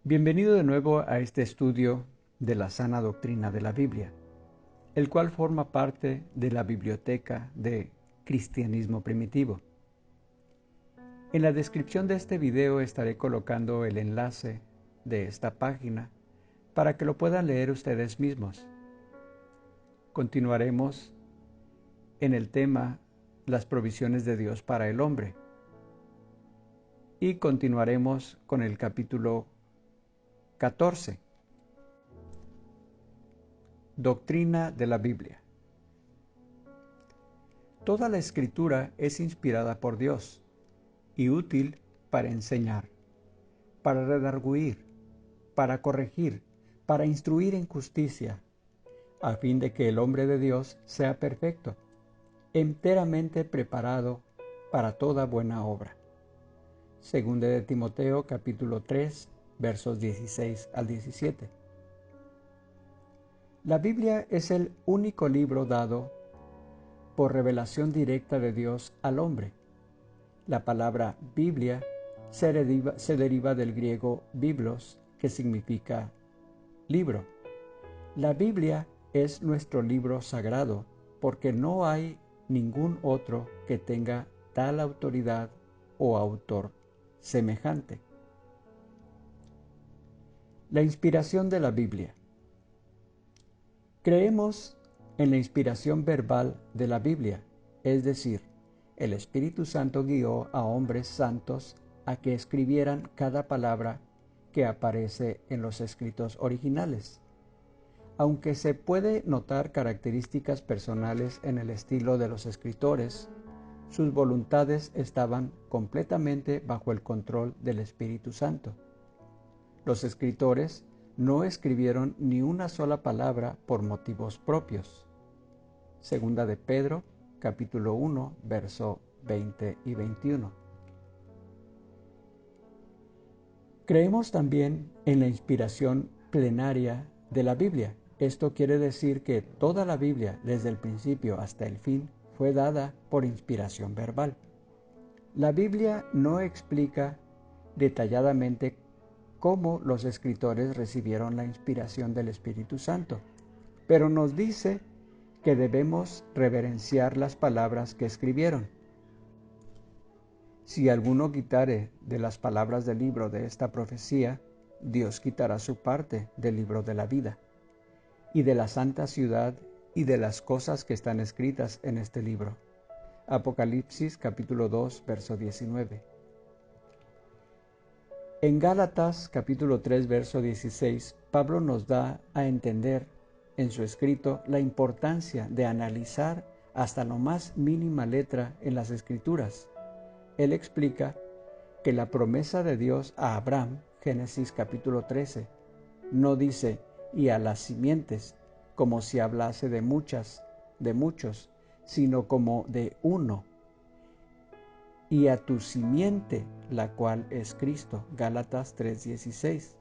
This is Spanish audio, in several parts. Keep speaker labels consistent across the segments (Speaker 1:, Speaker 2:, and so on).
Speaker 1: Bienvenido de nuevo a este estudio de la sana doctrina de la Biblia, el cual forma parte de la biblioteca de Cristianismo Primitivo. En la descripción de este video estaré colocando el enlace de esta página para que lo puedan leer ustedes mismos. Continuaremos en el tema las provisiones de Dios para el hombre y continuaremos con el capítulo 14. Doctrina de la Biblia. Toda la Escritura es inspirada por Dios y útil para enseñar, para redarguir, para corregir, para instruir en justicia, a fin de que el hombre de Dios sea perfecto, enteramente preparado para toda buena obra. Segunda de Timoteo capítulo 3, versos 16 al 17. La Biblia es el único libro dado por revelación directa de Dios al hombre. La palabra Biblia se deriva del griego biblos, que significa libro. La Biblia es nuestro libro sagrado porque no hay ningún otro que tenga tal autoridad o autor semejante. La inspiración de la Biblia. Creemos en la inspiración verbal de la Biblia, es decir, el Espíritu Santo guió a hombres santos a que escribieran cada palabra que aparece en los escritos originales. Aunque se puede notar características personales en el estilo de los escritores, sus voluntades estaban completamente bajo el control del Espíritu Santo. Los escritores no escribieron ni una sola palabra por motivos propios. Segunda de Pedro, capítulo 1, verso 20 y 21. Creemos también en la inspiración plenaria de la Biblia. Esto quiere decir que toda la Biblia, desde el principio hasta el fin, fue dada por inspiración verbal. La Biblia no explica detalladamente cómo los escritores recibieron la inspiración del Espíritu Santo, pero nos dice que debemos reverenciar las palabras que escribieron. Si alguno quitare de las palabras del libro de esta profecía, Dios quitará su parte del libro de la vida, y de la santa ciudad y de las cosas que están escritas en este libro. Apocalipsis capítulo 2, verso 19. En Gálatas capítulo 3, verso 16, Pablo nos da a entender en su escrito la importancia de analizar hasta la más mínima letra en las Escrituras. Él explica que la promesa de Dios a Abraham, Génesis capítulo 13, no dice y a las simientes, como si hablase de muchos, sino como de uno, y a tu simiente, la cual es Cristo. Gálatas 3:16.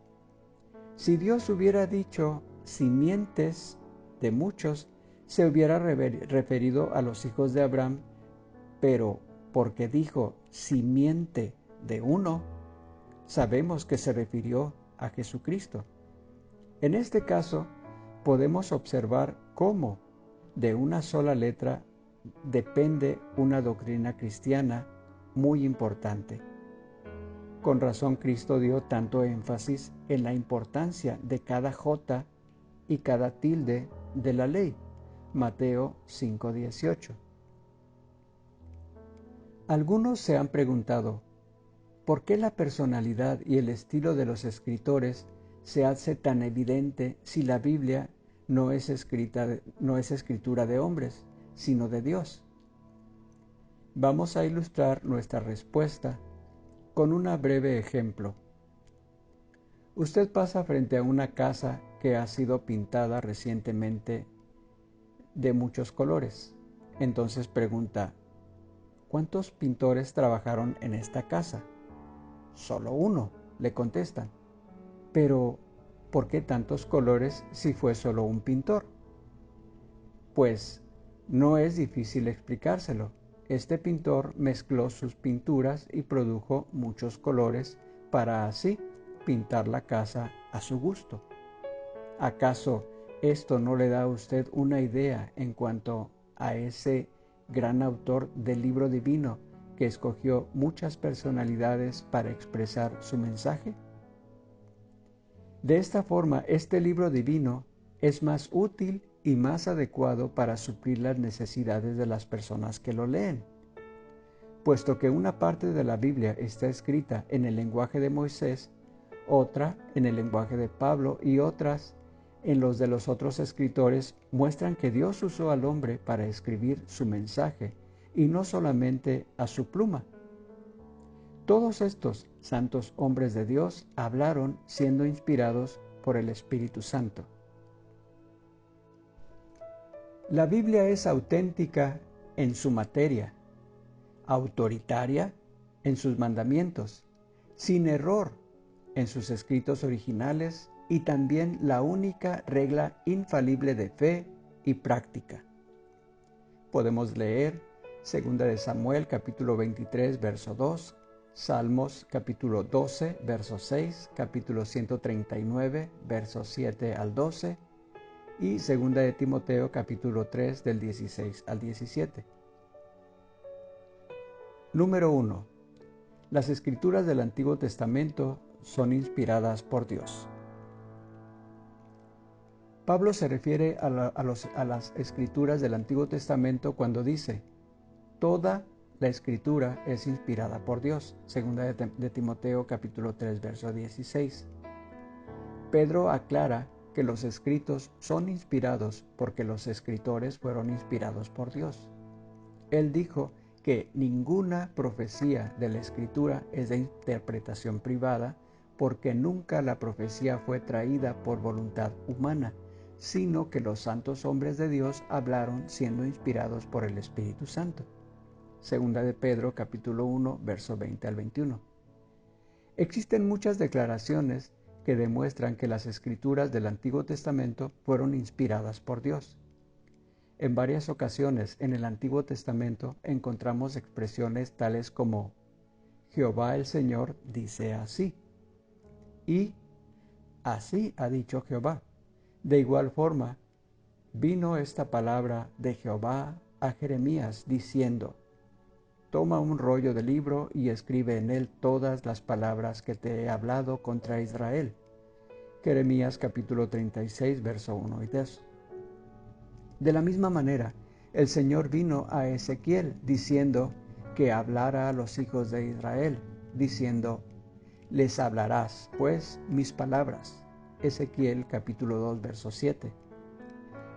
Speaker 1: Si Dios hubiera dicho simientes de muchos, se hubiera referido a los hijos de Abraham, pero porque dijo simiente de uno, sabemos que se refirió a Jesucristo. En este caso, podemos observar cómo de una sola letra depende una doctrina cristiana muy importante. Con razón Cristo dio tanto énfasis en la importancia de cada jota y cada tilde de la ley. Mateo 5:18. Algunos se han preguntado, ¿por qué la personalidad y el estilo de los escritores se hace tan evidente si la Biblia no es escritura de hombres, sino de Dios? Vamos a ilustrar nuestra respuesta con un breve ejemplo. Usted pasa frente a una casa que ha sido pintada recientemente de muchos colores. Entonces pregunta, ¿cuántos pintores trabajaron en esta casa? Solo uno, le contestan. Pero, ¿por qué tantos colores si fue solo un pintor? Pues, no es difícil explicárselo. Este pintor mezcló sus pinturas y produjo muchos colores para así pintar la casa a su gusto. ¿Acaso esto no le da a usted una idea en cuanto a ese gran autor del libro divino que escogió muchas personalidades para expresar su mensaje? De esta forma, este libro divino es más útil y más adecuado para suplir las necesidades de las personas que lo leen. Puesto que una parte de la Biblia está escrita en el lenguaje de Moisés, otra en el lenguaje de Pablo y otras en los de los otros escritores, muestran que Dios usó al hombre para escribir su mensaje y no solamente a su pluma. Todos estos santos hombres de Dios hablaron siendo inspirados por el Espíritu Santo. La Biblia es auténtica en su materia, autoritaria en sus mandamientos, sin error en sus escritos originales y también la única regla infalible de fe y práctica. Podemos leer 2 de Samuel capítulo 23 verso 2, Salmos capítulo 12 verso 6, capítulo 139 versos 7 al 12 y 2 de Timoteo capítulo 3 del 16 al 17. Número 1. Las escrituras del Antiguo Testamento son inspiradas por Dios. Pablo se refiere a las escrituras del Antiguo Testamento cuando dice: toda la escritura es inspirada por Dios, 2 de Timoteo capítulo 3 verso 16. Pedro aclara que los escritos son inspirados porque los escritores fueron inspirados por Dios. Él dijo que ninguna profecía de la Escritura es de interpretación privada, porque nunca la profecía fue traída por voluntad humana, sino que los santos hombres de Dios hablaron siendo inspirados por el Espíritu Santo. Segunda de Pedro, capítulo 1, verso 20 al 21. Existen muchas declaraciones que demuestran que las escrituras del Antiguo Testamento fueron inspiradas por Dios. En varias ocasiones en el Antiguo Testamento encontramos expresiones tales como Jehová el Señor dice así y así ha dicho Jehová. De igual forma, vino esta palabra de Jehová a Jeremías diciendo: toma un rollo de libro y escribe en él todas las palabras que te he hablado contra Israel. Jeremías capítulo 36, verso 1 y 2. De la misma manera, el Señor vino a Ezequiel diciendo que hablara a los hijos de Israel, diciendo: les hablarás, pues, mis palabras. Ezequiel capítulo 2, verso 7.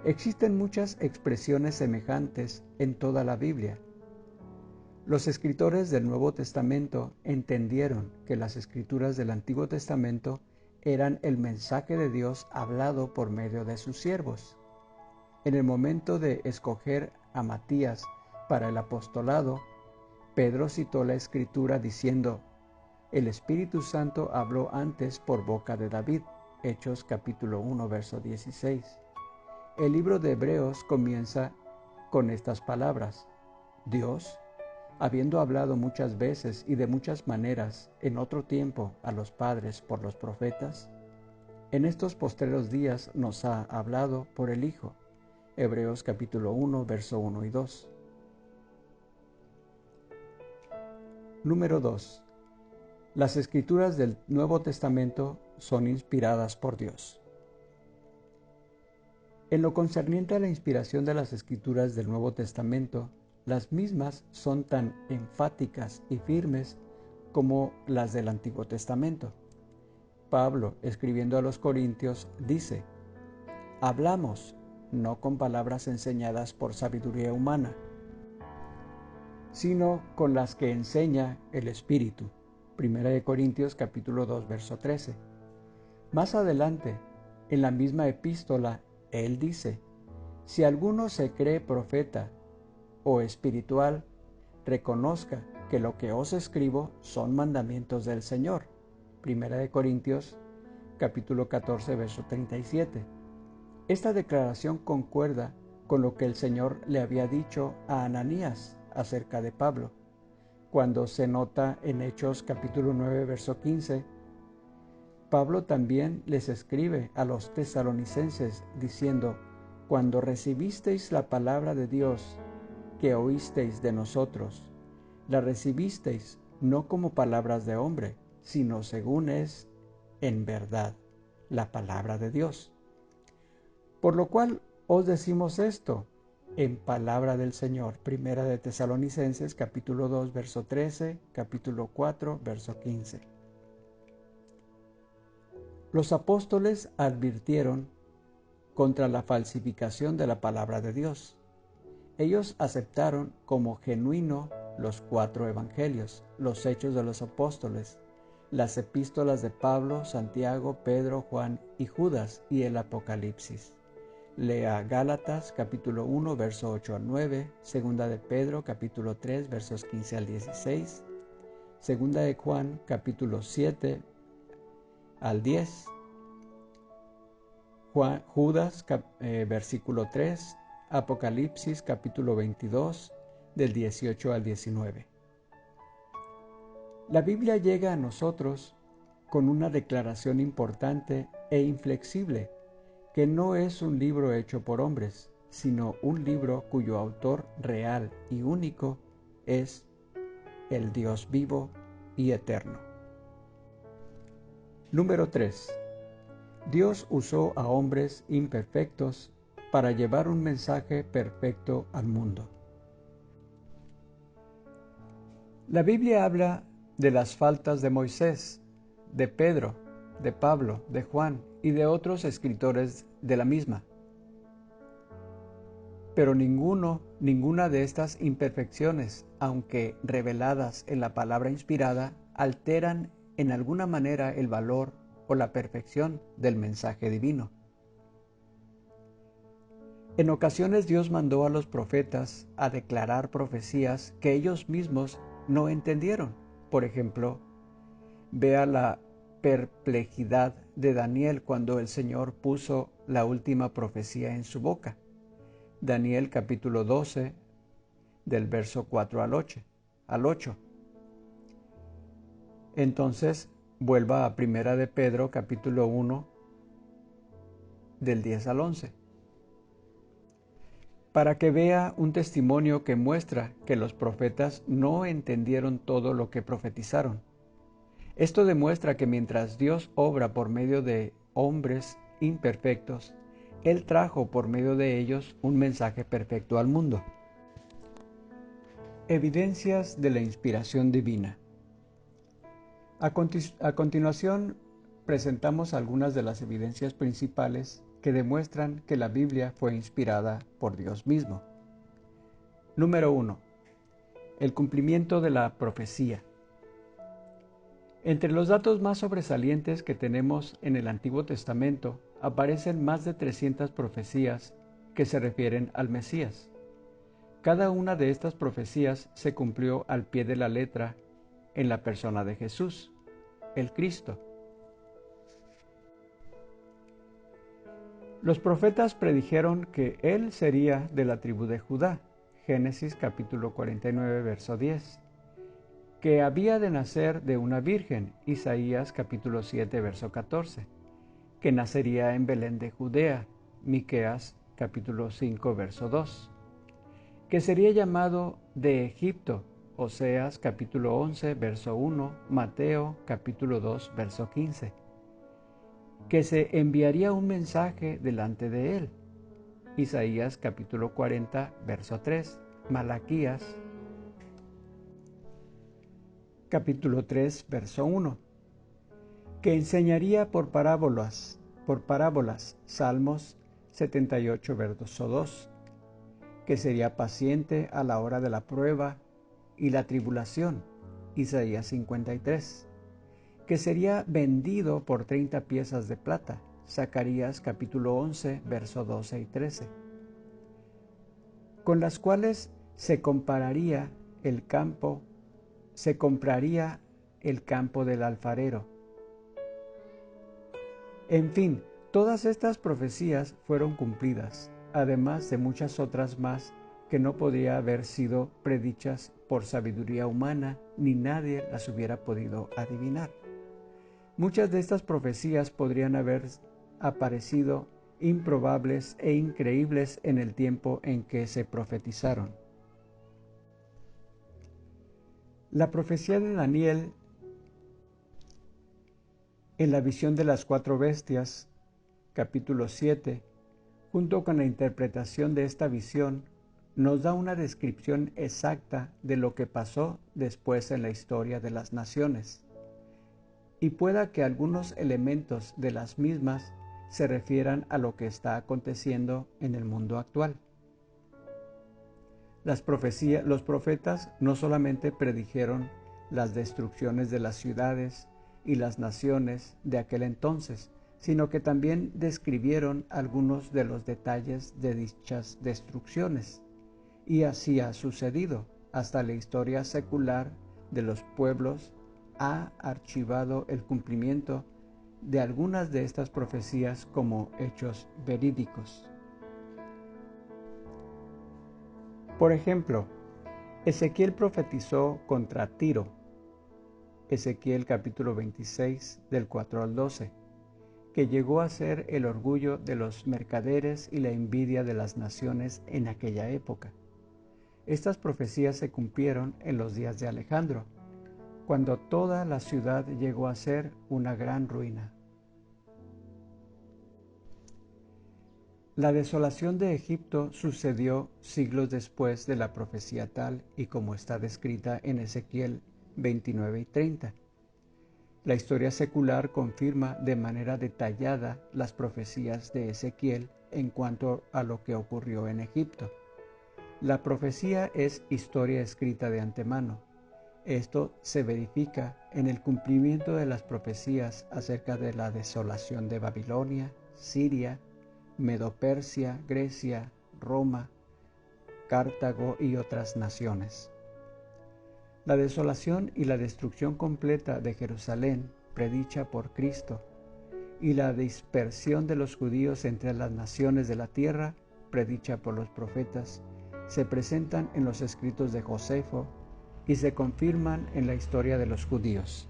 Speaker 1: Existen muchas expresiones semejantes en toda la Biblia. Los escritores del Nuevo Testamento entendieron que las escrituras del Antiguo Testamento eran el mensaje de Dios hablado por medio de sus siervos. En el momento de escoger a Matías para el apostolado, Pedro citó la Escritura diciendo: el Espíritu Santo habló antes por boca de David. Hechos capítulo 1, verso 16. El libro de Hebreos comienza con estas palabras: Dios, habiendo hablado muchas veces y de muchas maneras en otro tiempo a los padres por los profetas, en estos postreros días nos ha hablado por el Hijo. Hebreos capítulo 1, verso 1 y 2. Número 2. Las escrituras del Nuevo Testamento son inspiradas por Dios. En lo concerniente a la inspiración de las escrituras del Nuevo Testamento, las mismas son tan enfáticas y firmes como las del Antiguo Testamento. Pablo, escribiendo a los Corintios, dice: hablamos no con palabras enseñadas por sabiduría humana, sino con las que enseña el Espíritu. Primera de Corintios capítulo 2, verso 13. Más adelante, en la misma epístola, él dice: si alguno se cree profeta o espiritual, reconozca que lo que os escribo son mandamientos del Señor. Primera de Corintios capítulo 14, verso 37. Esta declaración concuerda con lo que el Señor le había dicho a Ananías acerca de Pablo, cuando se nota en Hechos capítulo 9, verso 15, Pablo también les escribe a los tesalonicenses diciendo: cuando recibisteis la palabra de Dios que oísteis de nosotros, la recibisteis no como palabras de hombre, sino según es en verdad la palabra de Dios. Por lo cual os decimos esto en palabra del Señor. Primera de Tesalonicenses, capítulo 2, verso 13, capítulo 4, verso 15. Los apóstoles advirtieron contra la falsificación de la palabra de Dios. Ellos aceptaron como genuino los 4 evangelios, los hechos de los apóstoles, las epístolas de Pablo, Santiago, Pedro, Juan y Judas y el Apocalipsis. Lea Gálatas capítulo 1, verso 8 al 9, segunda de Pedro capítulo 3, versos 15 al 16, segunda de Juan capítulo 7 al 10, Judas versículo 3, Apocalipsis capítulo 22 del 18 al 19. La Biblia llega a nosotros con una declaración importante e inflexible, que no es un libro hecho por hombres, sino un libro cuyo autor real y único es el Dios vivo y eterno. Número 3. Dios usó a hombres imperfectos para llevar un mensaje perfecto al mundo. La Biblia habla de las faltas de Moisés, de Pedro, de Pablo, de Juan y de otros escritores de la misma. Pero ninguna de estas imperfecciones, aunque reveladas en la palabra inspirada, alteran en alguna manera el valor o la perfección del mensaje divino. En ocasiones Dios mandó a los profetas a declarar profecías que ellos mismos no entendieron. Por ejemplo, vea la perplejidad de Daniel cuando el Señor puso la última profecía en su boca. Daniel capítulo 12, del verso 4 al 8. Entonces, vuelva a Primera de Pedro capítulo 1, del 10 al 11, para que vea un testimonio que muestra que los profetas no entendieron todo lo que profetizaron. Esto demuestra que mientras Dios obra por medio de hombres imperfectos, Él trajo por medio de ellos un mensaje perfecto al mundo. Evidencias de la inspiración divina. A continuación, presentamos algunas de las evidencias principales que demuestran que la Biblia fue inspirada por Dios mismo. Número 1. El cumplimiento de la profecía. Entre los datos más sobresalientes que tenemos en el Antiguo Testamento aparecen más de 300 profecías que se refieren al Mesías. Cada una de estas profecías se cumplió al pie de la letra en la persona de Jesús, el Cristo. Los profetas predijeron que Él sería de la tribu de Judá, Génesis capítulo 49, verso 10, que había de nacer de una virgen, Isaías capítulo 7, verso 14, que nacería en Belén de Judea, Miqueas capítulo 5, verso 2, que sería llamado de Egipto, Oseas capítulo 11, verso 1, Mateo capítulo 2, verso 15, que se enviaría un mensaje delante de él, Isaías capítulo 40, verso 3, Malaquías capítulo 3, verso 1, que enseñaría por parábolas, Salmos 78, verso 2, que sería paciente a la hora de la prueba y la tribulación, Isaías 53, que sería vendido por 30 piezas de plata, Zacarías capítulo 11, verso 12 y 13, con las cuales se compraría el campo del alfarero. En fin, todas estas profecías fueron cumplidas, además de muchas otras más que no podría haber sido predichas por sabiduría humana, ni nadie las hubiera podido adivinar. Muchas de estas profecías podrían haber aparecido improbables e increíbles en el tiempo en que se profetizaron. La profecía de Daniel en la visión de las 4 bestias, capítulo 7, junto con la interpretación de esta visión, nos da una descripción exacta de lo que pasó después en la historia de las naciones, y pueda que algunos elementos de las mismas se refieran a lo que está aconteciendo en el mundo actual. Los profetas no solamente predijeron las destrucciones de las ciudades y las naciones de aquel entonces, sino que también describieron algunos de los detalles de dichas destrucciones. Y así ha sucedido. Hasta la historia secular de los pueblos ha archivado el cumplimiento de algunas de estas profecías como hechos verídicos. Por ejemplo, Ezequiel profetizó contra Tiro, Ezequiel capítulo 26 del 4 al 12, que llegó a ser el orgullo de los mercaderes y la envidia de las naciones en aquella época. Estas profecías se cumplieron en los días de Alejandro, cuando toda la ciudad llegó a ser una gran ruina. La desolación de Egipto sucedió siglos después de la profecía tal y como está descrita en Ezequiel 29 y 30. La historia secular confirma de manera detallada las profecías de Ezequiel en cuanto a lo que ocurrió en Egipto. La profecía es historia escrita de antemano. Esto se verifica en el cumplimiento de las profecías acerca de la desolación de Babilonia, Siria, Medo-Persia, Grecia, Roma, Cartago y otras naciones. La desolación y la destrucción completa de Jerusalén, predicha por Cristo, y la dispersión de los judíos entre las naciones de la tierra, predicha por los profetas, se presentan en los escritos de Josefo y se confirman en la historia de los judíos.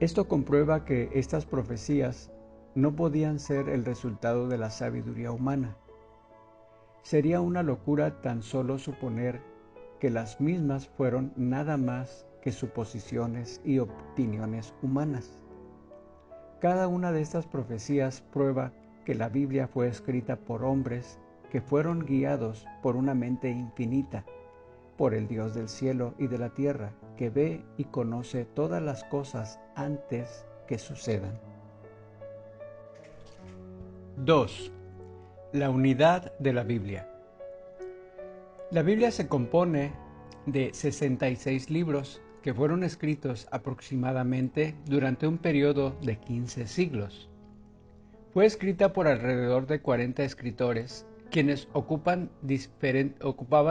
Speaker 1: Esto comprueba que estas profecías no podían ser el resultado de la sabiduría humana. Sería una locura tan solo suponer que las mismas fueron nada más que suposiciones y opiniones humanas. Cada una de estas profecías prueba que la Biblia fue escrita por hombres que fueron guiados por una mente infinita, por el Dios del cielo y de la tierra, que ve y conoce todas las cosas antes que sucedan. 2. La unidad de la Biblia. La Biblia se compone de 66 libros que fueron escritos aproximadamente durante un periodo de 15 siglos. Fue escrita por alrededor de 40 escritores, quienes ocupaban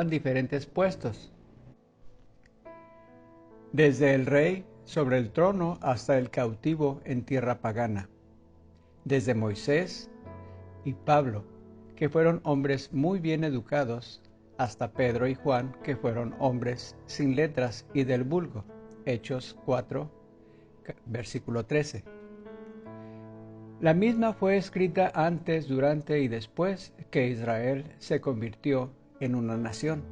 Speaker 1: diferentes puestos, desde el rey sobre el trono hasta el cautivo en tierra pagana, desde Moisés y Pablo, que fueron hombres muy bien educados, hasta Pedro y Juan, que fueron hombres sin letras y del vulgo. Hechos 4, versículo 13. La misma fue escrita antes, durante y después que Israel se convirtió en una nación.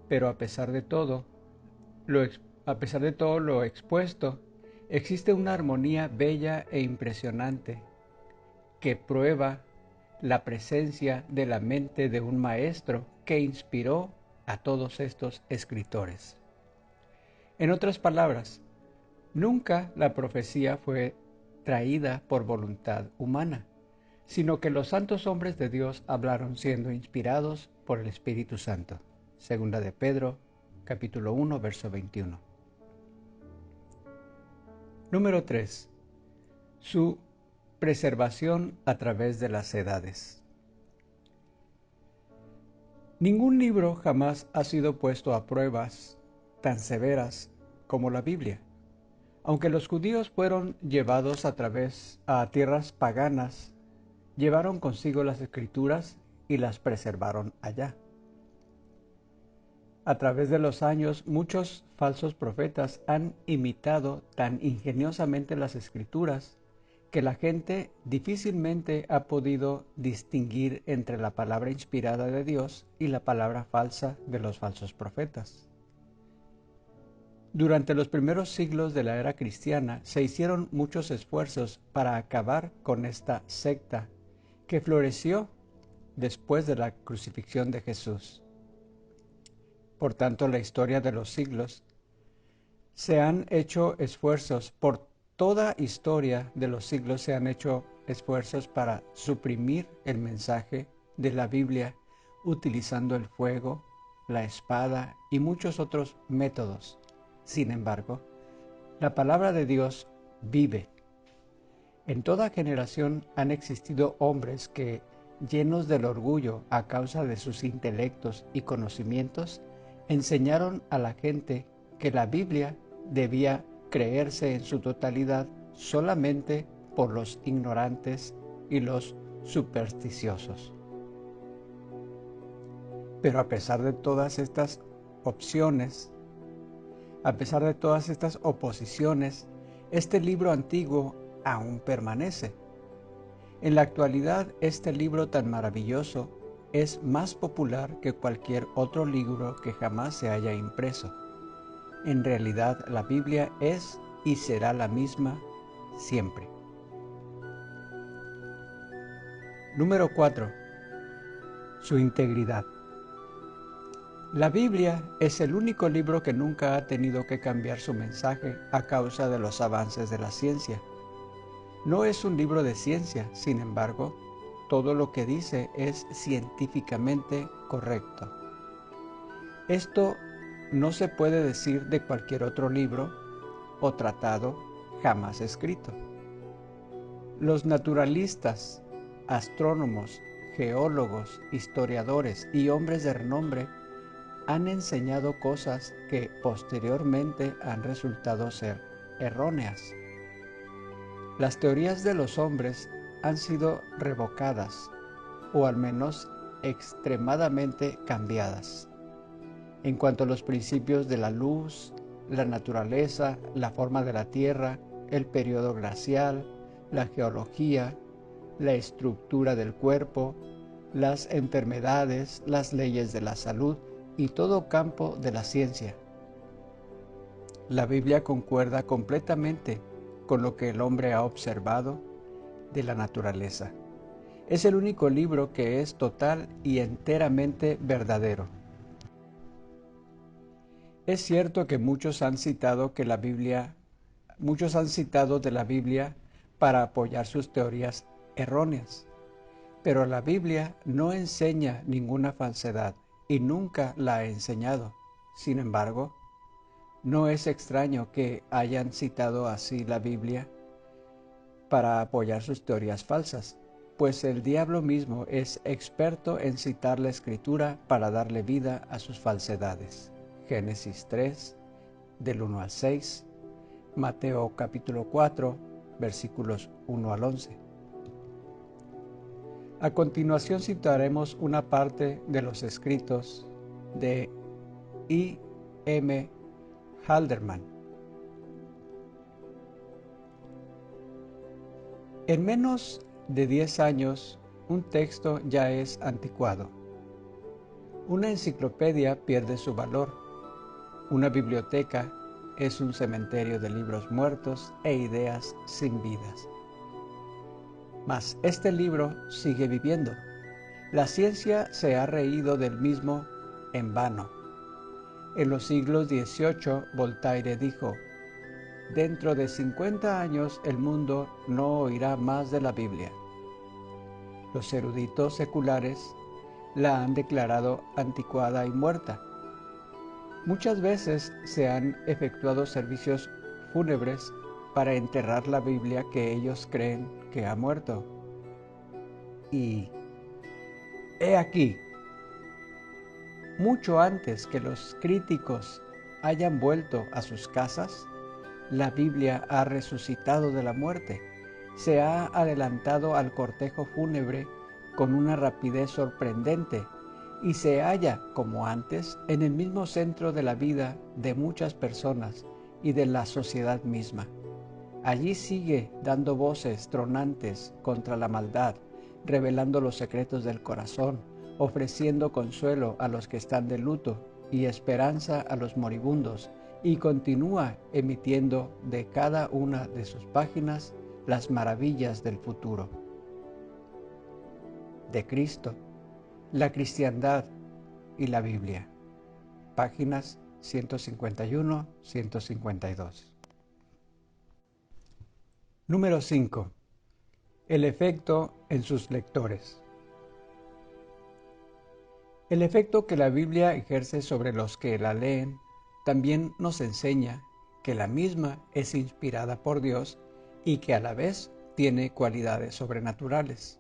Speaker 1: Pero a pesar de todo lo expuesto, existe una armonía bella e impresionante que prueba la presencia de la mente de un maestro que inspiró a todos estos escritores. En otras palabras, nunca la profecía fue traída por voluntad humana, sino que los santos hombres de Dios hablaron siendo inspirados por el Espíritu Santo. Segunda de Pedro, capítulo 1, verso 21. Número 3. Su preservación a través de las edades. Ningún libro jamás ha sido puesto a pruebas tan severas como la Biblia. Aunque los judíos fueron llevados a tierras paganas, llevaron consigo las escrituras y las preservaron allá. A través de los años, muchos falsos profetas han imitado tan ingeniosamente las Escrituras que la gente difícilmente ha podido distinguir entre la palabra inspirada de Dios y la palabra falsa de los falsos profetas. Durante los primeros siglos de la era cristiana se hicieron muchos esfuerzos para acabar con esta secta que floreció después de la crucifixión de Jesús. Por tanto, la historia de los siglos se han hecho esfuerzos, por toda historia de los siglos se han hecho esfuerzos para suprimir el mensaje de la Biblia utilizando el fuego, la espada y muchos otros métodos. Sin embargo, la palabra de Dios vive. En toda generación han existido hombres que, llenos del orgullo a causa de sus intelectos y conocimientos, enseñaron a la gente que la Biblia debía creerse en su totalidad solamente por los ignorantes y los supersticiosos. Pero a pesar de todas estas opciones, a pesar de todas estas oposiciones, este libro antiguo aún permanece. En la actualidad, este libro tan maravilloso es más popular que cualquier otro libro que jamás se haya impreso. En realidad, la Biblia es y será la misma siempre. Número 4. Su integridad. La Biblia es el único libro que nunca ha tenido que cambiar su mensaje a causa de los avances de la ciencia. No es un libro de ciencia, sin embargo, todo lo que dice es científicamente correcto. Esto no se puede decir de cualquier otro libro o tratado jamás escrito. Los naturalistas, astrónomos, geólogos, historiadores y hombres de renombre han enseñado cosas que posteriormente han resultado ser erróneas. Las teorías de los hombres han sido revocadas, o al menos extremadamente cambiadas. En cuanto a los principios de la luz, la naturaleza, la forma de la Tierra, el periodo glacial, la geología, la estructura del cuerpo, las enfermedades, las leyes de la salud y todo campo de la ciencia. La Biblia concuerda completamente con lo que el hombre ha observado de la naturaleza. Es el único libro que es total y enteramente verdadero. Es cierto que muchos han citado de la Biblia para apoyar sus teorías erróneas, pero la Biblia no enseña ninguna falsedad y nunca la ha enseñado. Sin embargo, no es extraño que hayan citado así la Biblia para apoyar sus teorías falsas, pues el diablo mismo es experto en citar la Escritura para darle vida a sus falsedades. Génesis 3, del 1 al 6, Mateo capítulo 4, versículos 1 al 11. A continuación citaremos una parte de los escritos de I. M. Haldeman. En menos de 10 años, un texto ya es anticuado. Una enciclopedia pierde su valor. Una biblioteca es un cementerio de libros muertos e ideas sin vidas. Mas este libro sigue viviendo. La ciencia se ha reído del mismo en vano. En los siglos XVIII, Voltaire dijo: dentro de 50 años el mundo no oirá más de la Biblia. Los eruditos seculares la han declarado anticuada y muerta. Muchas veces se han efectuado servicios fúnebres para enterrar la Biblia que ellos creen que ha muerto. Y he aquí, mucho antes que los críticos hayan vuelto a sus casas, la Biblia ha resucitado de la muerte, se ha adelantado al cortejo fúnebre con una rapidez sorprendente y se halla, como antes, en el mismo centro de la vida de muchas personas y de la sociedad misma. Allí sigue dando voces tronantes contra la maldad, revelando los secretos del corazón, ofreciendo consuelo a los que están de luto y esperanza a los moribundos, y continúa emitiendo de cada una de sus páginas las maravillas del futuro. De Cristo, la cristiandad y la Biblia. Páginas 151-152. Número 5. El efecto en sus lectores. El efecto que la Biblia ejerce sobre los que la leen también nos enseña que la misma es inspirada por Dios y que a la vez tiene cualidades sobrenaturales.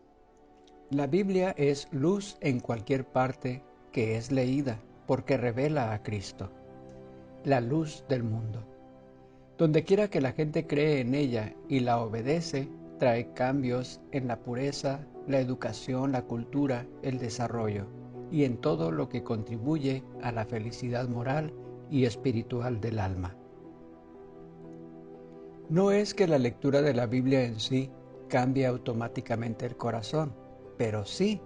Speaker 1: La Biblia es luz en cualquier parte que es leída porque revela a Cristo, la luz del mundo. Donde quiera que la gente cree en ella y la obedece, trae cambios en la pureza, la educación, la cultura, el desarrollo y en todo lo que contribuye a la felicidad moral y espiritual del alma. No es que la lectura de la Biblia en sí cambie automáticamente el corazón, pero sí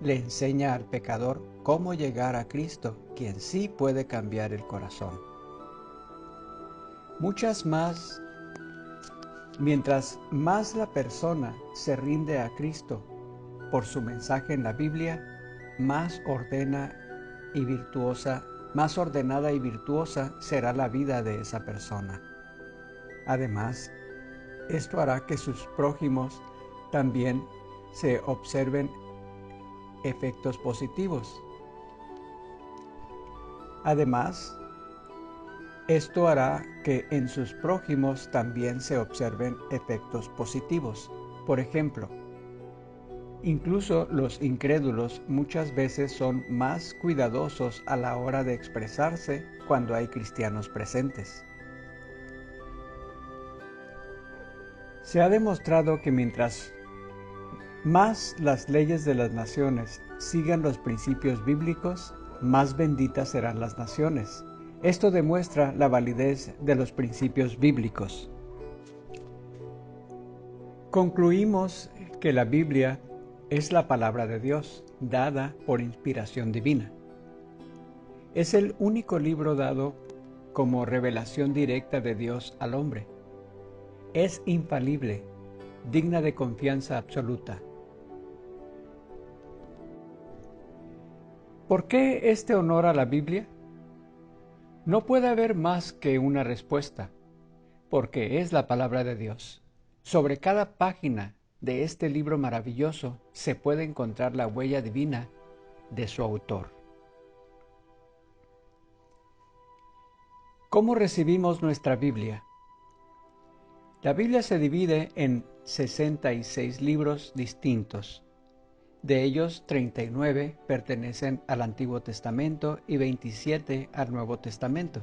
Speaker 1: le enseña al pecador cómo llegar a Cristo, quien sí puede cambiar el corazón. Mientras más la persona se rinde a Cristo por su mensaje en la Biblia, más ordenada y virtuosa será la vida de esa persona. Además, esto hará que sus prójimos también se observen efectos positivos. Esto hará que en sus prójimos también se observen efectos positivos. Por ejemplo, incluso los incrédulos muchas veces son más cuidadosos a la hora de expresarse cuando hay cristianos presentes. Se ha demostrado que mientras más las leyes de las naciones sigan los principios bíblicos, más benditas serán las naciones. Esto demuestra la validez de los principios bíblicos. Concluimos que la Biblia es la palabra de Dios, dada por inspiración divina. Es el único libro dado como revelación directa de Dios al hombre. Es infalible, digna de confianza absoluta. ¿Por qué este honor a la Biblia? No puede haber más que una respuesta, porque es la palabra de Dios. Sobre cada página de este libro maravilloso se puede encontrar la huella divina de su autor. ¿Cómo recibimos nuestra Biblia? La Biblia se divide en 66 libros distintos. De ellos, 39 pertenecen al Antiguo Testamento y 27 al Nuevo Testamento.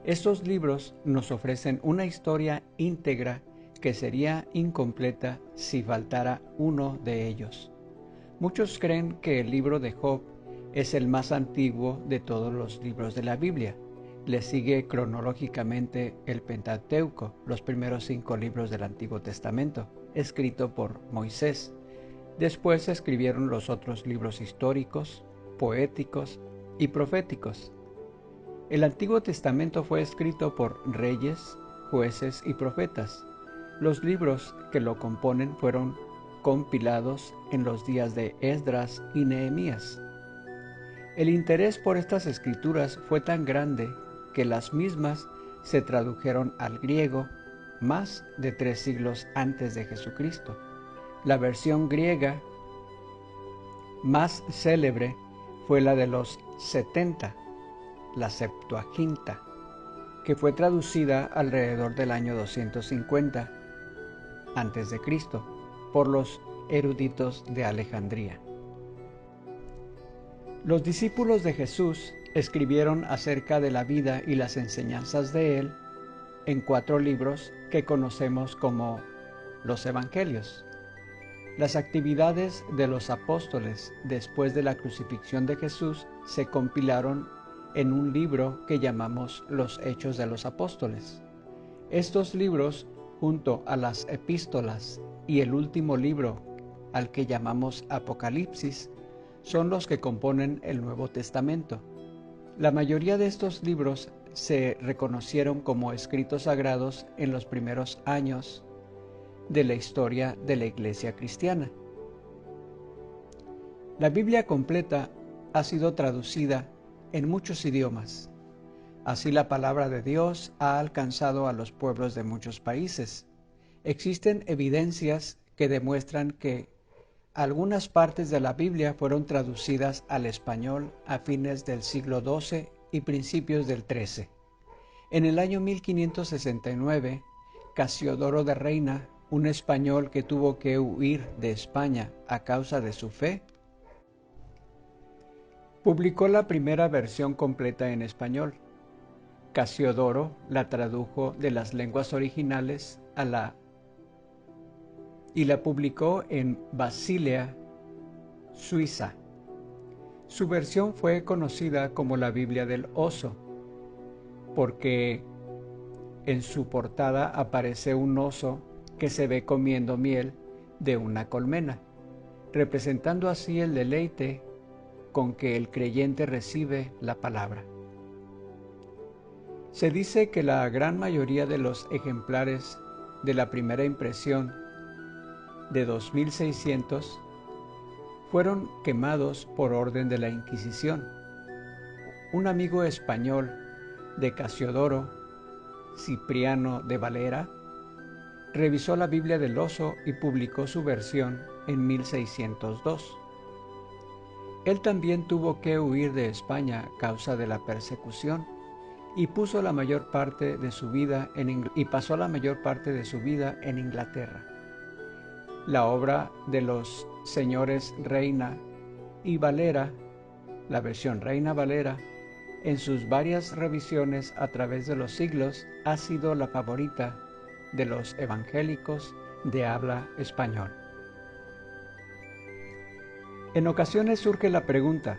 Speaker 1: Estos libros nos ofrecen una historia íntegra que sería incompleta si faltara uno de ellos. Muchos creen que el libro de Job es el más antiguo de todos los libros de la Biblia. Le sigue cronológicamente el Pentateuco, los primeros 5 libros del Antiguo Testamento, escrito por Moisés. Después se escribieron los otros libros históricos, poéticos y proféticos. El Antiguo Testamento fue escrito por reyes, jueces y profetas. Los libros que lo componen fueron compilados en los días de Esdras y Nehemías. El interés por estas escrituras fue tan grande que las mismas se tradujeron al griego más de 3 siglos antes de Jesucristo. La versión griega más célebre fue la de los 70, la Septuaginta, que fue traducida alrededor del año 250 a.C. por los eruditos de Alejandría. Los discípulos de Jesús escribieron acerca de la vida y las enseñanzas de él en 4 libros que conocemos como los Evangelios. Las actividades de los apóstoles después de la crucifixión de Jesús se compilaron en un libro que llamamos los Hechos de los Apóstoles. Estos libros, junto a las epístolas y el último libro, al que llamamos Apocalipsis, son los que componen el Nuevo Testamento. La mayoría de estos libros se reconocieron como escritos sagrados en los primeros años de la historia de la Iglesia cristiana. La Biblia completa ha sido traducida en muchos idiomas. Así la palabra de Dios ha alcanzado a los pueblos de muchos países. Existen evidencias que demuestran que algunas partes de la Biblia fueron traducidas al español a fines del siglo XII y principios del XIII. En el año 1569, Casiodoro de Reina, un español que tuvo que huir de España a causa de su fe, publicó la primera versión completa en español. Casiodoro la tradujo de las lenguas originales y la publicó en Basilea, Suiza. Su versión fue conocida como la Biblia del Oso, porque en su portada aparece un oso que se ve comiendo miel de una colmena, representando así el deleite con que el creyente recibe la palabra. Se dice que la gran mayoría de los ejemplares de la primera impresión, de 2600, fueron quemados por orden de la Inquisición. Un amigo español de Casiodoro, Cipriano de Valera, revisó la Biblia del Oso y publicó su versión en 1602. Él también tuvo que huir de España a causa de la persecución y pasó la mayor parte de su vida en Inglaterra. La obra de los señores Reina y Valera, la versión Reina Valera, en sus varias revisiones a través de los siglos, ha sido la favorita de los evangélicos de habla español. En ocasiones surge la pregunta: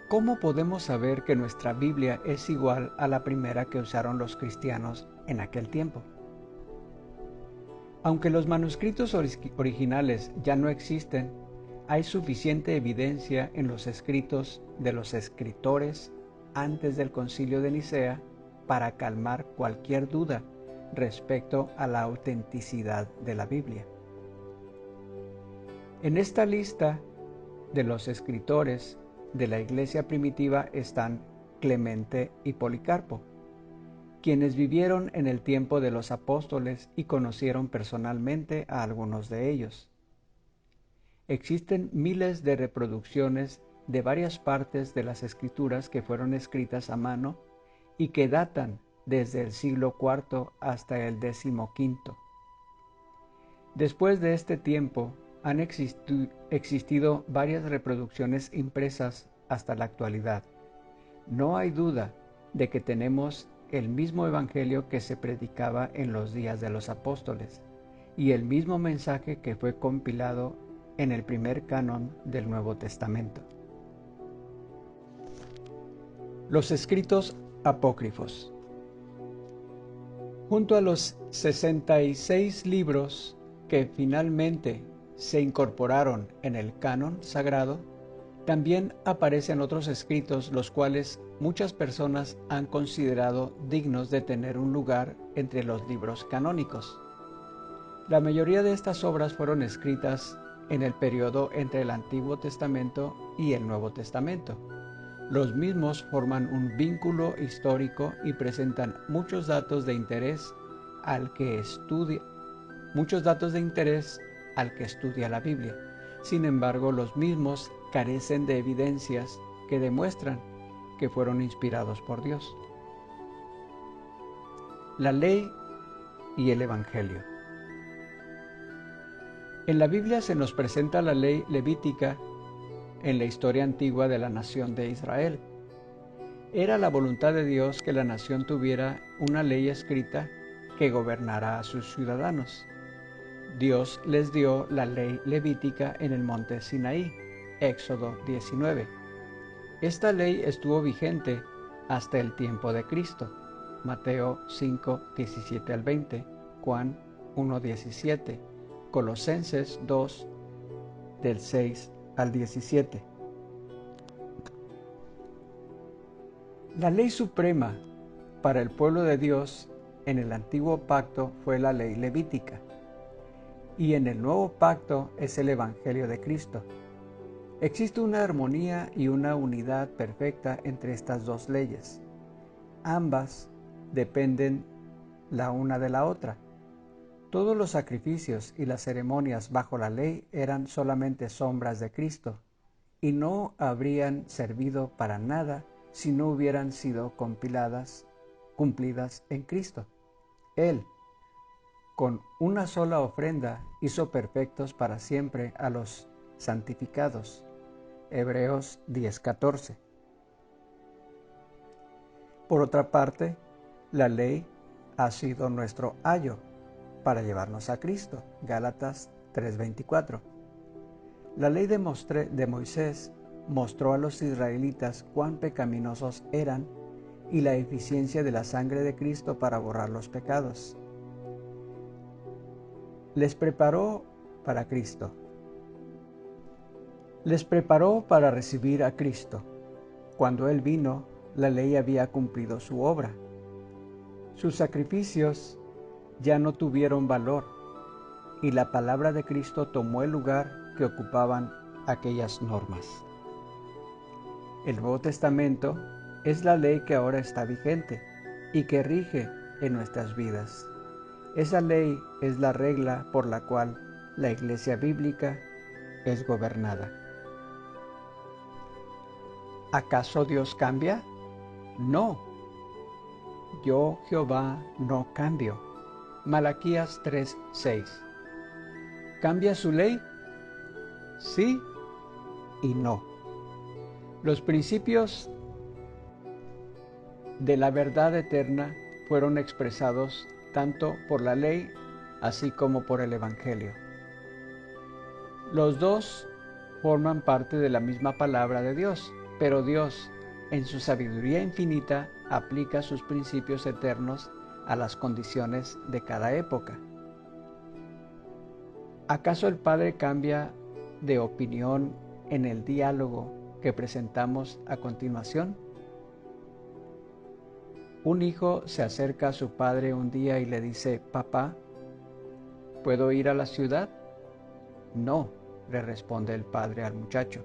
Speaker 1: ¿cómo podemos saber que nuestra Biblia es igual a la primera que usaron los cristianos en aquel tiempo? Aunque los manuscritos originales ya no existen, hay suficiente evidencia en los escritos de los escritores antes del Concilio de Nicea para calmar cualquier duda respecto a la autenticidad de la Biblia. En esta lista de los escritores de la Iglesia primitiva están Clemente y Policarpo, quienes vivieron en el tiempo de los apóstoles y conocieron personalmente a algunos de ellos. Existen miles de reproducciones de varias partes de las Escrituras que fueron escritas a mano y que datan desde el siglo IV hasta el XV. Después de este tiempo, han existido varias reproducciones impresas hasta la actualidad. No hay duda de que tenemos el mismo evangelio que se predicaba en los días de los apóstoles y el mismo mensaje que fue compilado en el primer canon del Nuevo Testamento. Los escritos apócrifos. Junto a los 66 libros que finalmente se incorporaron en el canon sagrado, también aparecen otros escritos los cuales muchas personas han considerado dignos de tener un lugar entre los libros canónicos. La mayoría de estas obras fueron escritas en el periodo entre el Antiguo Testamento y el Nuevo Testamento. Los mismos forman un vínculo histórico y presentan muchos datos de interés al que estudia la Biblia. Sin embargo, los mismos carecen de evidencias que demuestran que fueron inspirados por Dios. La ley y el Evangelio. En la Biblia se nos presenta la ley levítica en la historia antigua de la nación de Israel. Era la voluntad de Dios que la nación tuviera una ley escrita que gobernara a sus ciudadanos. Dios les dio la ley levítica en el monte Sinaí, Éxodo 19. Esta ley estuvo vigente hasta el tiempo de Cristo, Mateo 5, 17 al 20, Juan 1, 17, Colosenses 2, del 6 al 17. La ley suprema para el pueblo de Dios en el antiguo pacto fue la ley levítica, y en el nuevo pacto es el Evangelio de Cristo. Existe una armonía y una unidad perfecta entre estas dos leyes. Ambas dependen la una de la otra. Todos los sacrificios y las ceremonias bajo la ley eran solamente sombras de Cristo, y no habrían servido para nada si no hubieran sido cumplidas en Cristo. Él, con una sola ofrenda, hizo perfectos para siempre a los santificados. Hebreos 10:14. Por otra parte, la ley ha sido nuestro ayo para llevarnos a Cristo. Gálatas 3:24. La ley de Moisés mostró a los israelitas cuán pecaminosos eran y la eficiencia de la sangre de Cristo para borrar los pecados. Les preparó para Cristo. Les preparó para recibir a Cristo. Cuando Él vino, la ley había cumplido su obra. Sus sacrificios ya no tuvieron valor, y la palabra de Cristo tomó el lugar que ocupaban aquellas normas. El Nuevo Testamento es la ley que ahora está vigente y que rige en nuestras vidas. Esa ley es la regla por la cual la Iglesia bíblica es gobernada. ¿Acaso Dios cambia? No. Yo, Jehová, no cambio. Malaquías 3:6. ¿Cambia su ley? Sí y no. Los principios de la verdad eterna fueron expresados tanto por la ley así como por el Evangelio. Los dos forman parte de la misma palabra de Dios, pero Dios, en su sabiduría infinita, aplica sus principios eternos a las condiciones de cada época. ¿Acaso el Padre cambia de opinión en el diálogo que presentamos a continuación? Un hijo se acerca a su padre un día y le dice: «Papá, ¿puedo ir a la ciudad?» «No», le responde el padre al muchacho.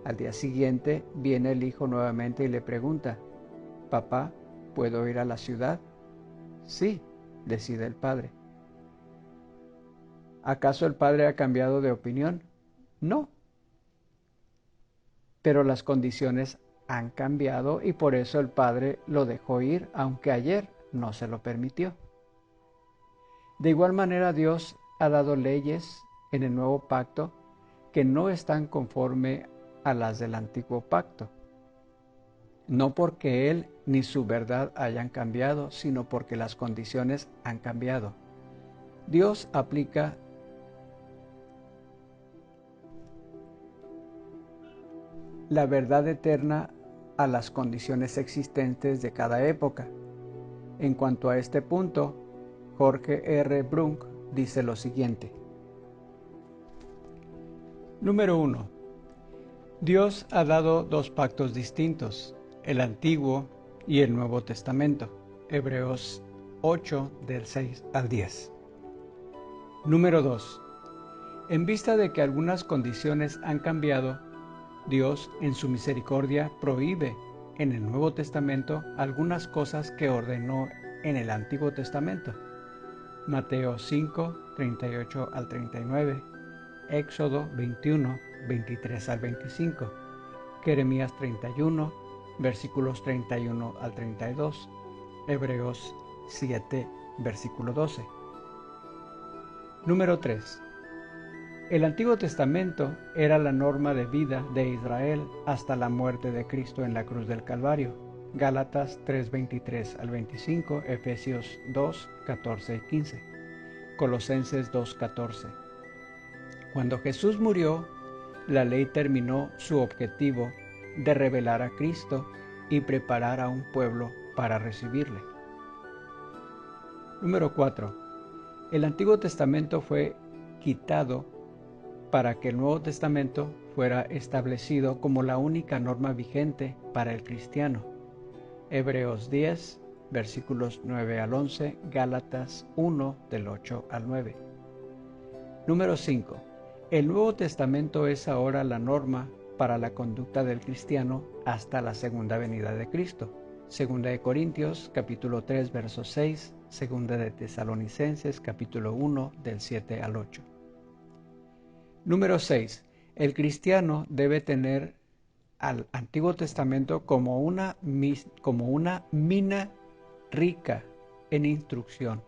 Speaker 1: Al día siguiente viene el hijo nuevamente y le pregunta: «Papá, ¿puedo ir a la ciudad?» «Sí», decide el padre. ¿Acaso el padre ha cambiado de opinión? No. Pero las condiciones han cambiado y por eso el padre lo dejó ir, aunque ayer no se lo permitió. De igual manera, Dios ha dado leyes en el nuevo pacto que no están conforme a las del antiguo pacto. No porque Él ni su verdad hayan cambiado, sino porque las condiciones han cambiado. Dios aplica la verdad eterna a las condiciones existentes de cada época. En cuanto a este punto, Jorge R. Brunk dice lo siguiente. Número 1. Dios ha dado dos pactos distintos, el Antiguo y el Nuevo Testamento. Hebreos 8, del 6 al 10. Número 2. En vista de que algunas condiciones han cambiado, Dios, en su misericordia, prohíbe en el Nuevo Testamento algunas cosas que ordenó en el Antiguo Testamento. Mateo 5, 38 al 39, Éxodo 21, 23 al 25, Jeremías 31, versículos 31 al 32, Hebreos 7, versículo 12. Número 3. El Antiguo Testamento era la norma de vida de Israel hasta la muerte de Cristo en la cruz del Calvario. Gálatas 3, 23 al 25, Efesios 2, 14 y 15. Colosenses 2:14. Cuando Jesús murió, la ley terminó su objetivo de revelar a Cristo y preparar a un pueblo para recibirle. Número 4. El Antiguo Testamento fue quitado para que el Nuevo Testamento fuera establecido como la única norma vigente para el cristiano. Hebreos 10, versículos 9 al 11, Gálatas 1, del 8 al 9. Número 5. El Nuevo Testamento es ahora la norma para la conducta del cristiano hasta la segunda venida de Cristo. Segunda de Corintios, capítulo 3, verso 6, Segunda de Tesalonicenses, capítulo 1, del 7 al 8. Número 6. El cristiano debe tener al Antiguo Testamento como una mina rica en instrucción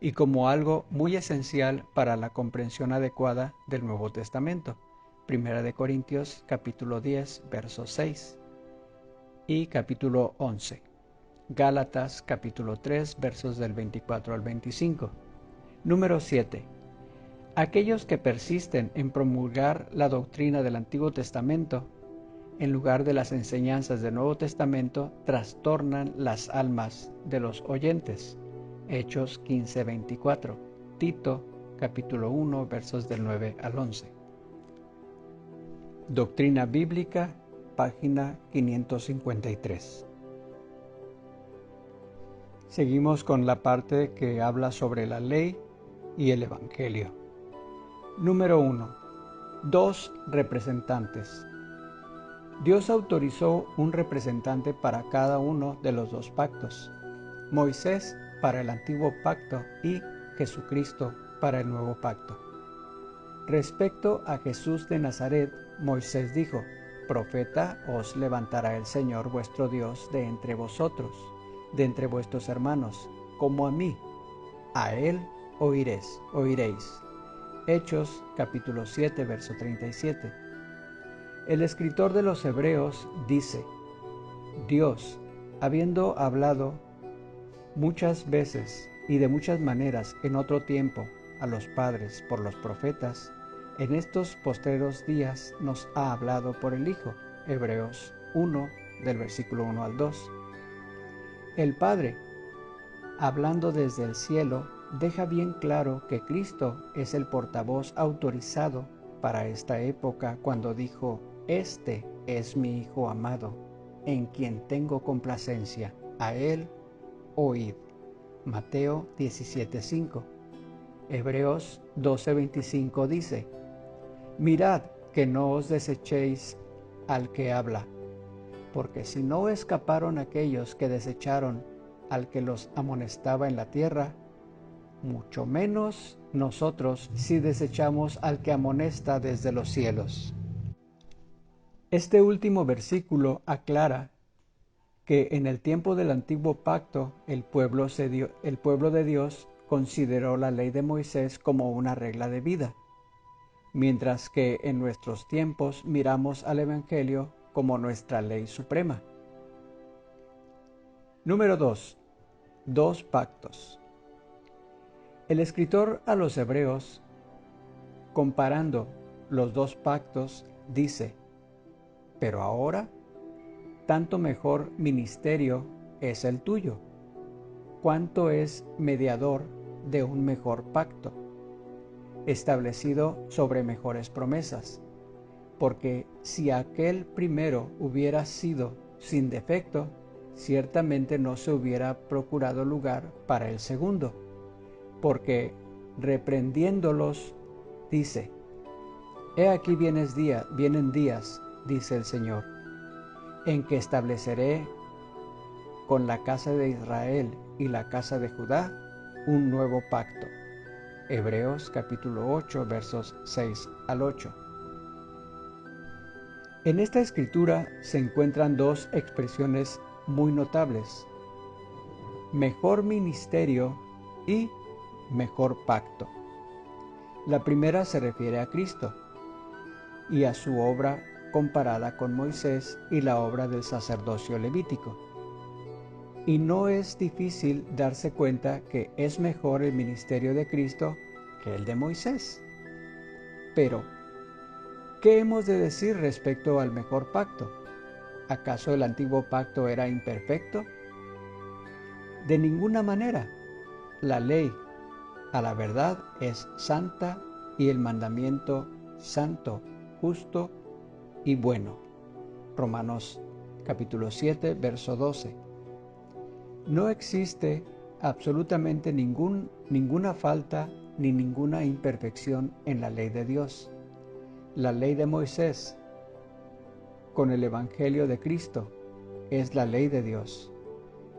Speaker 1: y como algo muy esencial para la comprensión adecuada del Nuevo Testamento. Primera de Corintios, capítulo 10, verso 6 y capítulo 11. Gálatas, capítulo 3, versos del 24 al 25. Número 7. Aquellos que persisten en promulgar la doctrina del Antiguo Testamento en lugar de las enseñanzas del Nuevo Testamento trastornan las almas de los oyentes. Hechos 15:24. Tito, capítulo 1, versos del 9 al 11. Doctrina Bíblica, página 553. Seguimos con la parte que habla sobre la ley y el Evangelio. Número 1. Dos representantes. Dios autorizó un representante para cada uno de los dos pactos. Moisés para el antiguo pacto y Jesucristo para el nuevo pacto. Respecto a Jesús de Nazaret, Moisés dijo: Profeta os levantará el Señor vuestro Dios de entre vosotros, de entre vuestros hermanos, como a mí. A él oiréis. Hechos capítulo 7, verso 37. El escritor de los Hebreos dice: Dios, habiendo hablado muchas veces y de muchas maneras en otro tiempo a los padres por los profetas, en estos postreros días nos ha hablado por el Hijo. Hebreos 1, del versículo 1 al 2. El Padre, hablando desde el cielo, deja bien claro que Cristo es el portavoz autorizado para esta época cuando dijo: Este es mi Hijo amado, en quien tengo complacencia, a él oíd. Mateo 17:5. Hebreos 12:25 dice: Mirad que no os desechéis al que habla, porque si no escaparon aquellos que desecharon al que los amonestaba en la tierra, mucho menos nosotros si desechamos al que amonesta desde los cielos. Este último versículo aclara que en el tiempo del antiguo pacto el pueblo de Dios consideró la ley de Moisés como una regla de vida, mientras que en nuestros tiempos miramos al Evangelio como nuestra ley suprema. Número 2. Dos pactos. El escritor a los Hebreos, comparando los dos pactos, dice: Pero ahora, tanto mejor ministerio es el tuyo, cuanto es mediador de un mejor pacto, establecido sobre mejores promesas, porque si aquel primero hubiera sido sin defecto, ciertamente no se hubiera procurado lugar para el segundo, porque reprendiéndolos dice: He aquí vienen días, dice el Señor, en que estableceré con la casa de Israel y la casa de Judá un nuevo pacto. Hebreos capítulo 8, versos 6 al 8. En esta escritura se encuentran dos expresiones muy notables: mejor ministerio y mejor pacto. La primera se refiere a Cristo y a su obra comparada con Moisés y la obra del sacerdocio levítico. Y no es difícil darse cuenta que es mejor el ministerio de Cristo que el de Moisés. Pero, ¿qué hemos de decir respecto al mejor pacto? ¿Acaso el antiguo pacto era imperfecto? De ninguna manera. La ley, a la verdad, es santa y el mandamiento santo, justo y bueno. Romanos capítulo 7, verso 12. No existe absolutamente ninguna falta ni ninguna imperfección en la ley de Dios. La ley de Moisés, con el Evangelio de Cristo, es la ley de Dios.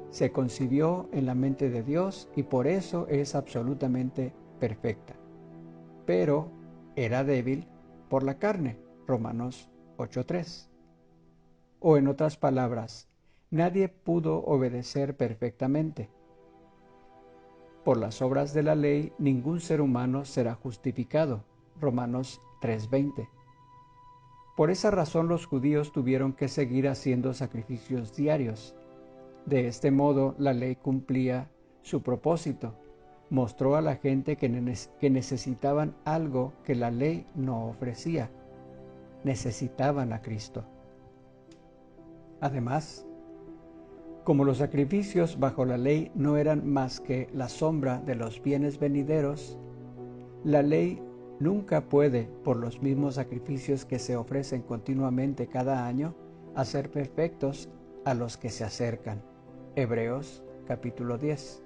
Speaker 1: Se concibió en la mente de Dios y por eso es absolutamente perfecta. Pero era débil por la carne, Romanos 8:3. O en otras palabras, nadie pudo obedecer perfectamente. Por las obras de la ley, ningún ser humano será justificado, Romanos 3:20. Por esa razón los judíos tuvieron que seguir haciendo sacrificios diarios. De este modo, la ley cumplía su propósito. Mostró a la gente que necesitaban algo que la ley no ofrecía. Necesitaban a Cristo. Además, como los sacrificios bajo la ley no eran más que la sombra de los bienes venideros, la ley nunca puede, por los mismos sacrificios que se ofrecen continuamente cada año, hacer perfectos a los que se acercan. Hebreos capítulo 10.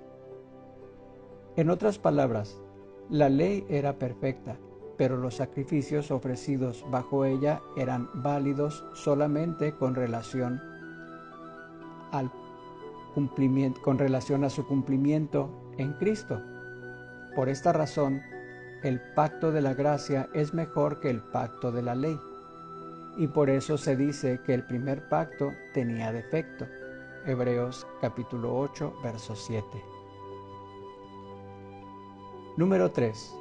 Speaker 1: En otras palabras, la ley era perfecta, pero los sacrificios ofrecidos bajo ella eran válidos solamente con relación a su cumplimiento en Cristo. Por esta razón, el pacto de la gracia es mejor que el pacto de la ley, y por eso se dice que el primer pacto tenía defecto. Hebreos capítulo 8, verso 7. Número 3.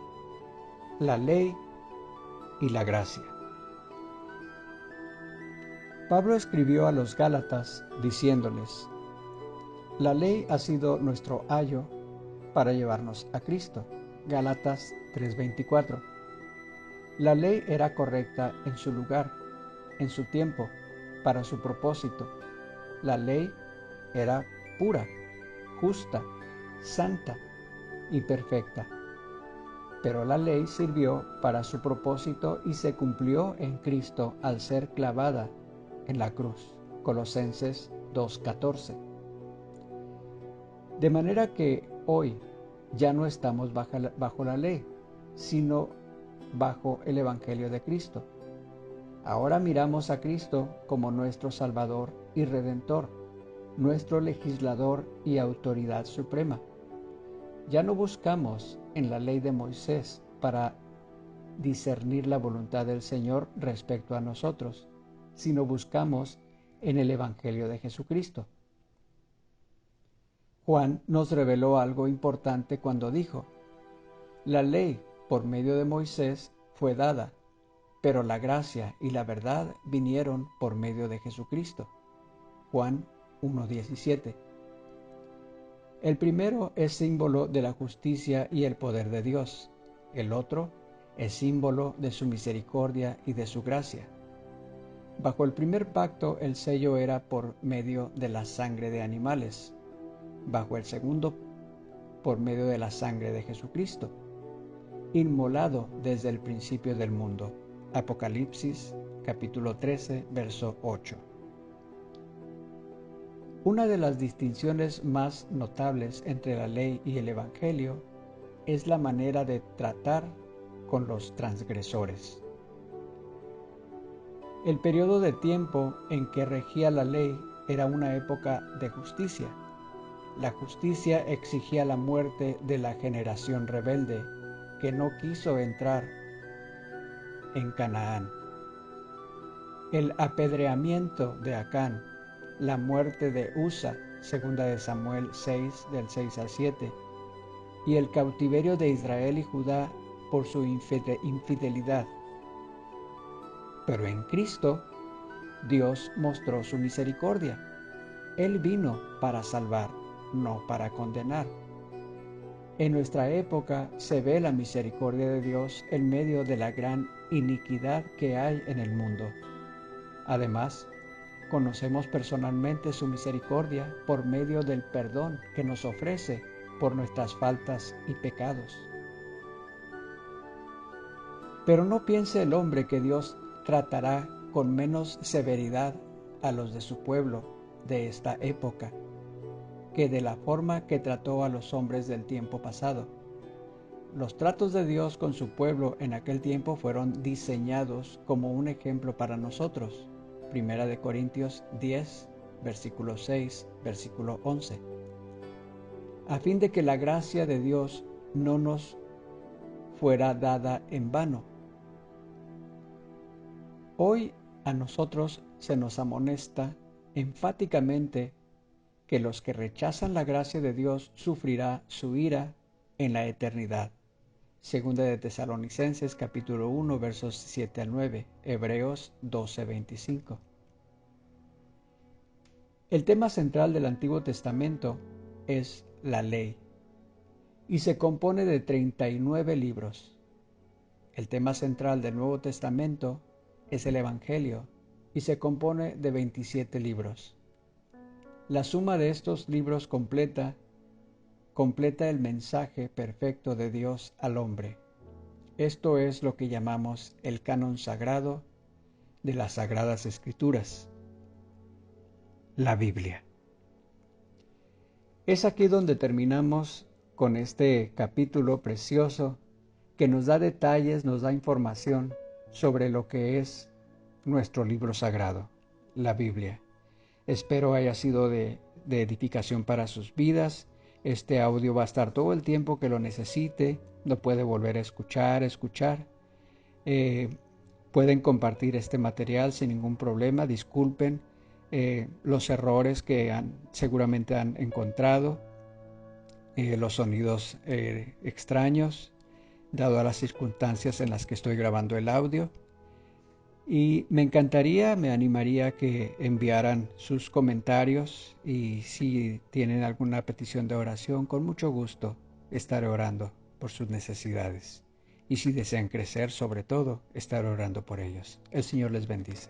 Speaker 1: La ley y la gracia. Pablo escribió a los Gálatas diciéndoles: la ley ha sido nuestro ayo para llevarnos a Cristo. Gálatas 3:24. La ley era correcta en su lugar, en su tiempo, para su propósito. La ley era pura, justa, santa y perfecta. Pero la ley sirvió para su propósito y se cumplió en Cristo al ser clavada en la cruz. Colosenses 2:14. De manera que hoy ya no estamos bajo la ley, sino bajo el Evangelio de Cristo. Ahora miramos a Cristo como nuestro Salvador y Redentor, nuestro legislador y autoridad suprema. Ya no buscamos en la ley de Moisés para discernir la voluntad del Señor respecto a nosotros, sino buscamos en el Evangelio de Jesucristo. Juan nos reveló algo importante cuando dijo: la ley por medio de Moisés fue dada, pero la gracia y la verdad vinieron por medio de Jesucristo. Juan 1:17. El primero es símbolo de la justicia y el poder de Dios. El otro es símbolo de su misericordia y de su gracia. Bajo el primer pacto, el sello era por medio de la sangre de animales. Bajo el segundo, por medio de la sangre de Jesucristo, inmolado desde el principio del mundo. Apocalipsis capítulo 13, verso 8. Una de las distinciones más notables entre la ley y el Evangelio es la manera de tratar con los transgresores. El periodo de tiempo en que regía la ley era una época de justicia. La justicia exigía la muerte de la generación rebelde que no quiso entrar en Canaán. El apedreamiento de Acán, la muerte de Usa, 2 Samuel 6, del 6 al 7, y el cautiverio de Israel y Judá por su infidelidad. Pero en Cristo, Dios mostró su misericordia. Él vino para salvar, no para condenar. En nuestra época se ve la misericordia de Dios en medio de la gran iniquidad que hay en el mundo. Además, conocemos personalmente su misericordia por medio del perdón que nos ofrece por nuestras faltas y pecados. Pero no piense el hombre que Dios tratará con menos severidad a los de su pueblo de esta época que de la forma que trató a los hombres del tiempo pasado. Los tratos de Dios con su pueblo en aquel tiempo fueron diseñados como un ejemplo para nosotros. Primera de Corintios 10, versículo 6, versículo 11. A fin de que la gracia de Dios no nos fuera dada en vano. Hoy a nosotros se nos amonesta enfáticamente que los que rechazan la gracia de Dios sufrirá su ira en la eternidad. Segunda de Tesalonicenses capítulo 1 versos 7 al 9, Hebreos 12, 25. El tema central del Antiguo Testamento es la ley y se compone de 39 libros. El tema central del Nuevo Testamento es el Evangelio y se compone de 27 libros. La suma de estos libros completa el mensaje perfecto de Dios al hombre. Esto es lo que llamamos el canon sagrado de las Sagradas Escrituras, la Biblia. Es aquí donde terminamos con este capítulo precioso que nos da detalles, nos da información sobre lo que es nuestro libro sagrado, la Biblia. Espero haya sido de edificación para sus vidas. Este audio va a estar todo el tiempo que lo necesite. Lo puede volver a escuchar. Pueden compartir este material sin ningún problema. Disculpen los errores que seguramente han encontrado, los sonidos extraños, dado a las circunstancias en las que estoy grabando el audio. Y me animaría que enviaran sus comentarios y si tienen alguna petición de oración, con mucho gusto estaré orando por sus necesidades. Y si desean crecer, sobre todo, estaré orando por ellos. El Señor les bendice.